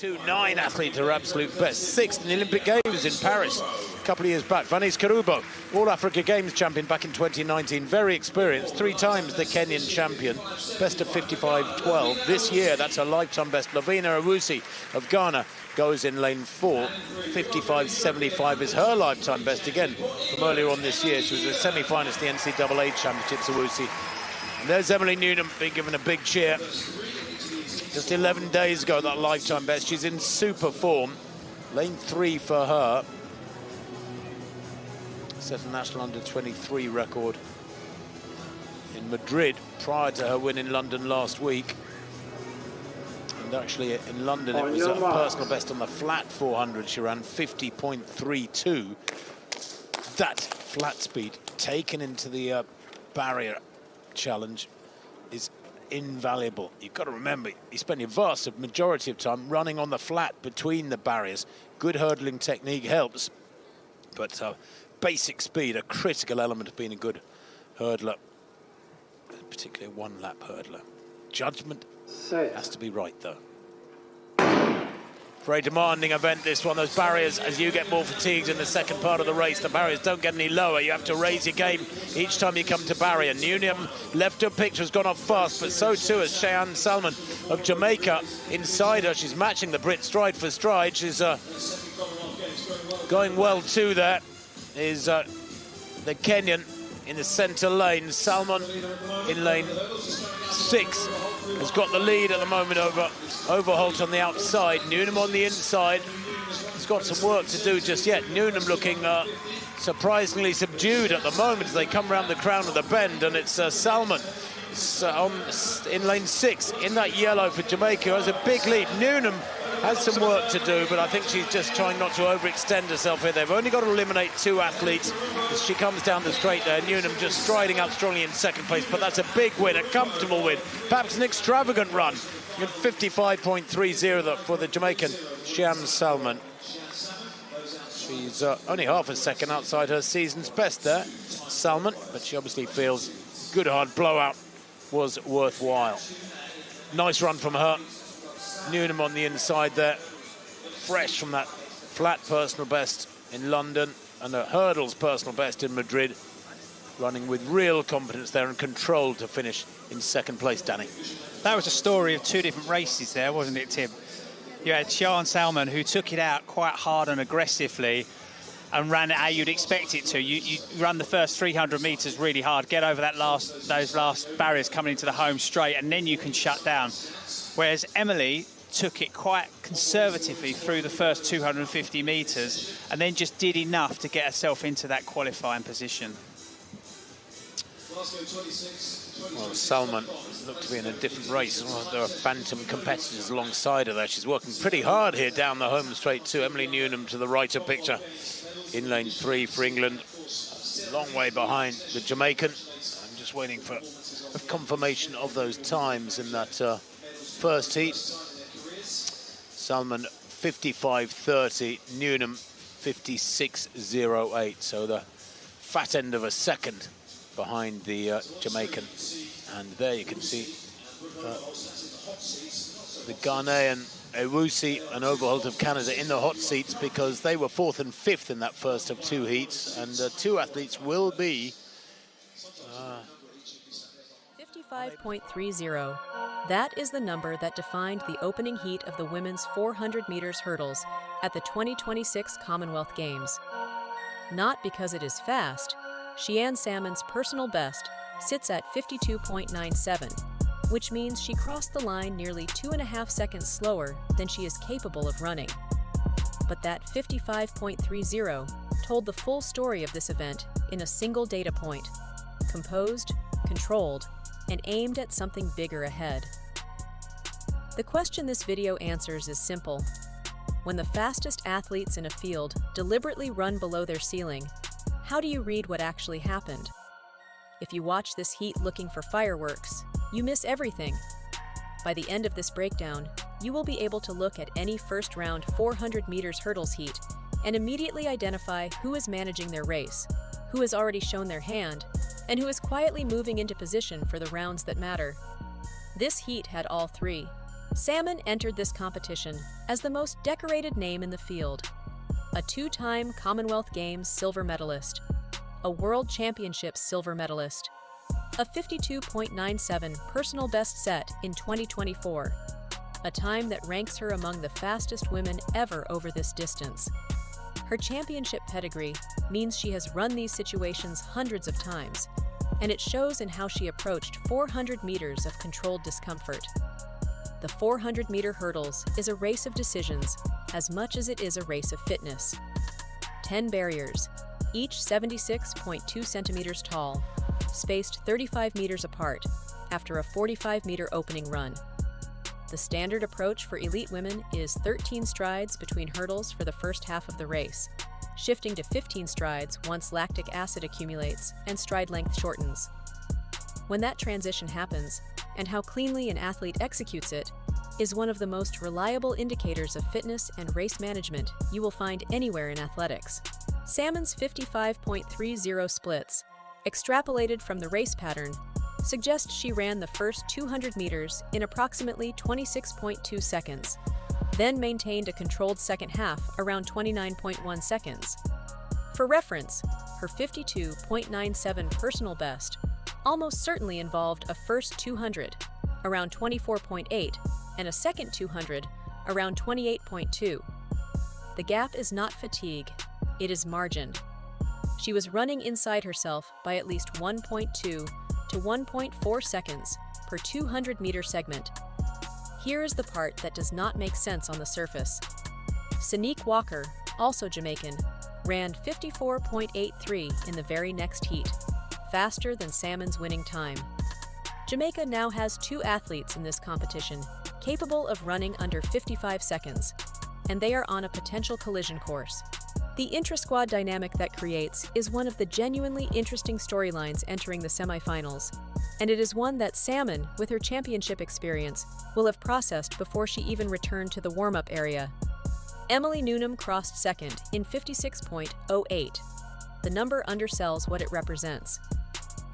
2.9 athlete, her absolute best. 6th in the Olympic Games in Paris a couple of years back. Vanice Kerubo, All-Africa Games champion back in 2019. Very experienced, 3 times the Kenyan champion. Best of 55.12. This year, that's her lifetime best. Lavina Awusi of Ghana goes in lane 4. 55.75 is her lifetime best, again, from earlier on this year. She was a semi-finalist in the NCAA Championships, Awusi. And there's Emily Newnham being given a big cheer. Just 11 days ago, that lifetime best. She's in super form. Lane 3 for her. Set a national under-23 record in Madrid prior to her win in London last week. And actually in London, it was a personal best on the flat 400. She ran 50.32. That flat speed taken into the barrier challenge is invaluable. You've got to remember, you spend your vast majority of time running on the flat between the barriers. Good hurdling technique helps, but basic speed, a critical element of being a good hurdler, particularly a one-lap hurdler. Judgment has to be right, though. Very demanding event, this one. Those barriers, as you get more fatigued in the second part of the race, the barriers don't get any lower. You have to raise your game each time you come to barrier. Newnham left her picture, has gone off fast, but so too has Shiann Salmon of Jamaica. Inside her, she's matching the Brit stride for stride. She's going well too. There is the Kenyan in the centre lane. Salmon in lane 6 has got the lead at the moment over Overholt on the outside. Newnham on the inside. He's got some work to do just yet. Newnham looking surprisingly subdued at the moment as they come round the crown of the bend, and it's Salmon in lane 6 in that yellow for Jamaica. Has a big lead. Newnham has some work to do, but I think she's just trying not to overextend herself here. They've only got to eliminate 2 athletes as she comes down the straight there. Newnham just striding up strongly in second place, but that's a big win, a comfortable win, perhaps an extravagant run. 55.30 for the Jamaican Shiann Salmon. She's only half a second outside her season's best there, Salmon, but she obviously feels good hard blowout was worthwhile. Nice run from her. Newnham on the inside there, fresh from that flat personal best in London and a hurdles personal best in Madrid, running with real confidence there and control to finish in second place, Danny. That was a story of 2 different races there, wasn't it, Tim? You had Shiann Salmon, who took it out quite hard and aggressively and ran it how you'd expect it to. You run the first 300 metres really hard, get over those last barriers coming into the home straight, and then you can shut down. Whereas Emily took it quite conservatively through the first 250 metres and then just did enough to get herself into that qualifying position. Well, Salmon looked to be in a different race. There are phantom competitors alongside her there. She's working pretty hard here down the home straight too. Emily Newnham to the right of picture in lane 3 for England. Long way behind the Jamaican. I'm just waiting for a confirmation of those times in that first heat. Salmon 55.30, Newnham 56.08. So the fat end of a second behind the Jamaican. And there you can see the Ghanaian Awusi and Overholt of Canada in the hot seats, because they were 4th and 5th in that first of 2 heats, and 2 athletes will be 55.30. That is the number that defined the opening heat of the women's 400 meters hurdles at the 2026 Commonwealth Games. Not because it is fast, Shiann Salmon's personal best sits at 52.97, which means she crossed the line nearly 2.5 seconds slower than she is capable of running. But that 55.30 told the full story of this event in a single data point: composed, controlled, and aimed at something bigger ahead. The question this video answers is simple. When the fastest athletes in a field deliberately run below their ceiling, how do you read what actually happened? If you watch this heat looking for fireworks, you miss everything. By the end of this breakdown, you will be able to look at any first round 400 meters hurdles heat and immediately identify who is managing their race, who has already shown their hand, and who is quietly moving into position for the rounds that matter. This heat had all 3. Salmon entered this competition as the most decorated name in the field. A two-time Commonwealth Games silver medalist, a World Championships silver medalist, a 52.97 personal best set in 2024, a time that ranks her among the fastest women ever over this distance. Her championship pedigree means she has run these situations hundreds of times, and it shows in how she approached 400 meters of controlled discomfort. The 400-meter hurdles is a race of decisions as much as it is a race of fitness. 10 barriers, each 76.2 centimeters tall, spaced 35 meters apart after a 45-meter opening run. The standard approach for elite women is 13 strides between hurdles for the first half of the race, shifting to 15 strides once lactic acid accumulates and stride length shortens. When that transition happens, and how cleanly an athlete executes it, is one of the most reliable indicators of fitness and race management you will find anywhere in athletics. Salmon's 55.30 splits, extrapolated from the race pattern, suggest she ran the first 200 meters in approximately 26.2 seconds, then maintained a controlled second half around 29.1 seconds. For reference, her 52.97 personal best almost certainly involved a first 200, around 24.8, and a second 200, around 28.2. The gap is not fatigue, it is margin. She was running inside herself by at least 1.2 to 1.4 seconds per 200-meter segment. Here is the part that does not make sense on the surface. Sanique Walker, also Jamaican, ran 54.83 in the very next heat, faster than Salmon's winning time. Jamaica now has two athletes in this competition capable of running under 55 seconds, and they are on a potential collision course. The intra-squad dynamic that creates is one of the genuinely interesting storylines entering the semifinals, and it is one that Salmon, with her championship experience, will have processed before she even returned to the warm-up area. Emily Newnham crossed second in 56.08. The number undersells what it represents.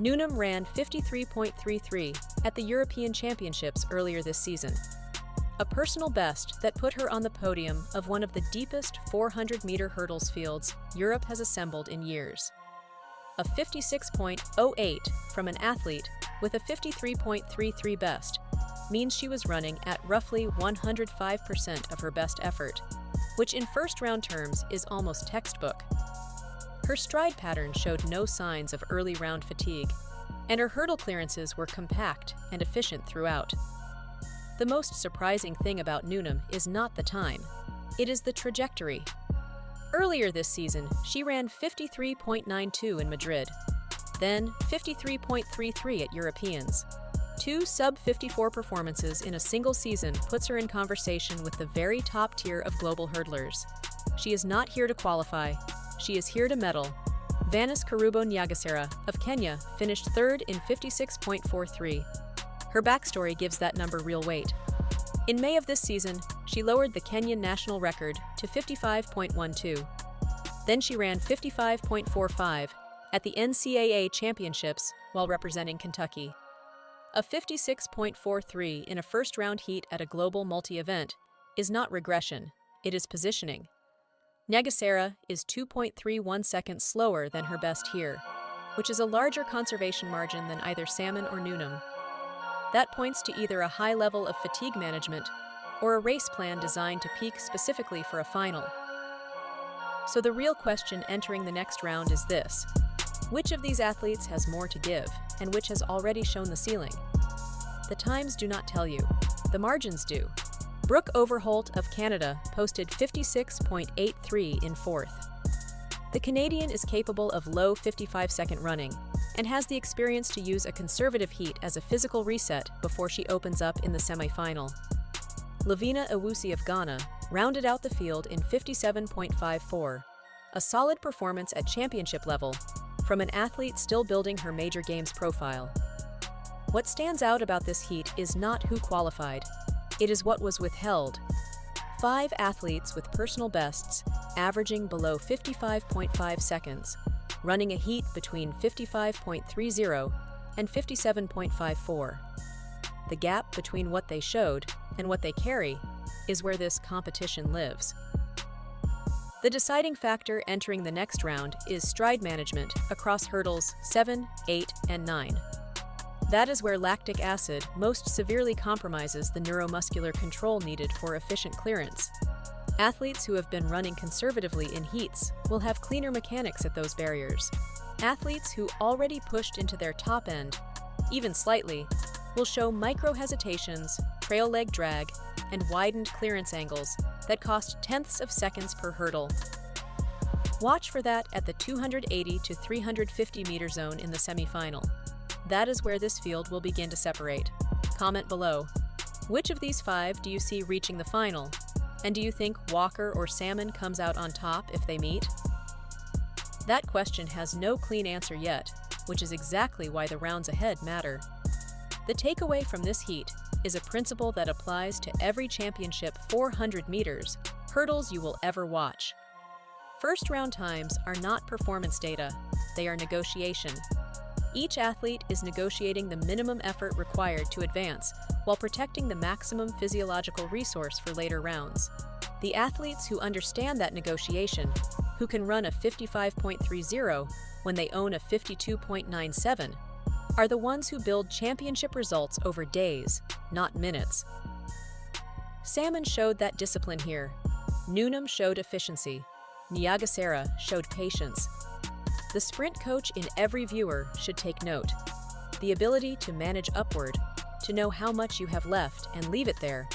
Newnham ran 53.33 at the European Championships earlier this season, a personal best that put her on the podium of one of the deepest 400-meter hurdles fields Europe has assembled in years. A 56.08 from an athlete with a 53.33 best means she was running at roughly 105% of her best effort, which in first-round terms is almost textbook. Her stride pattern showed no signs of early round fatigue, and her hurdle clearances were compact and efficient throughout. The most surprising thing about Newnham is not the time, it is the trajectory. Earlier this season, she ran 53.92 in Madrid, then 53.33 at Europeans. Two sub-54 performances in a single season puts her in conversation with the very top tier of global hurdlers. She is not here to qualify, she is here to medal. Vanice Kerubo Nyagisera of Kenya finished third in 56.43. Her backstory gives that number real weight. In May of this season, she lowered the Kenyan national record to 55.12. Then she ran 55.45 at the NCAA Championships while representing Kentucky. A 56.43 in a first-round heat at a global multi-event is not regression, it is positioning. Nyagisera is 2.31 seconds slower than her best here, which is a larger conservation margin than either Salmon or Newnham. That points to either a high level of fatigue management or a race plan designed to peak specifically for a final. So the real question entering the next round is this: which of these athletes has more to give, and which has already shown the ceiling? The times do not tell you, the margins do. Brooke Overholt of Canada posted 56.83 in fourth. The Canadian is capable of low 55-second running and has the experience to use a conservative heat as a physical reset before she opens up in the semi-final. Lavina Ewusi of Ghana rounded out the field in 57.54, a solid performance at championship level from an athlete still building her major games profile. What stands out about this heat is not who qualified, it is what was withheld. 5 athletes with personal bests averaging below 55.5 seconds, running a heat between 55.30 and 57.54. The gap between what they showed and what they carry is where this competition lives. The deciding factor entering the next round is stride management across hurdles 7, 8, and 9. That is where lactic acid most severely compromises the neuromuscular control needed for efficient clearance. Athletes who have been running conservatively in heats will have cleaner mechanics at those barriers. Athletes who already pushed into their top end, even slightly, will show micro-hesitations, trail leg drag, and widened clearance angles that cost tenths of seconds per hurdle. Watch for that at the 280 to 350 meter zone in the semifinal. That is where this field will begin to separate. Comment below. Which of these 5 do you see reaching the final? And do you think Walker or Salmon comes out on top if they meet? That question has no clean answer yet, which is exactly why the rounds ahead matter. The takeaway from this heat is a principle that applies to every championship 400 meters hurdles you will ever watch. First round times are not performance data, they are negotiation. Each athlete is negotiating the minimum effort required to advance while protecting the maximum physiological resource for later rounds. The athletes who understand that negotiation, who can run a 55.30 when they own a 52.97, are the ones who build championship results over days, not minutes. Salmon showed that discipline here. Newnham showed efficiency. Nyagisera showed patience. The sprint coach in every viewer should take note. The ability to manage upward, to know how much you have left and leave it there,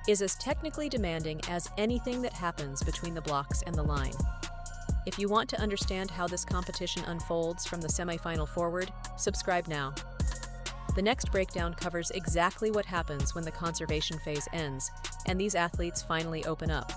is as technically demanding as anything that happens between the blocks and the line. If you want to understand how this competition unfolds from the semifinal forward, subscribe now. The next breakdown covers exactly what happens when the conservation phase ends and these athletes finally open up.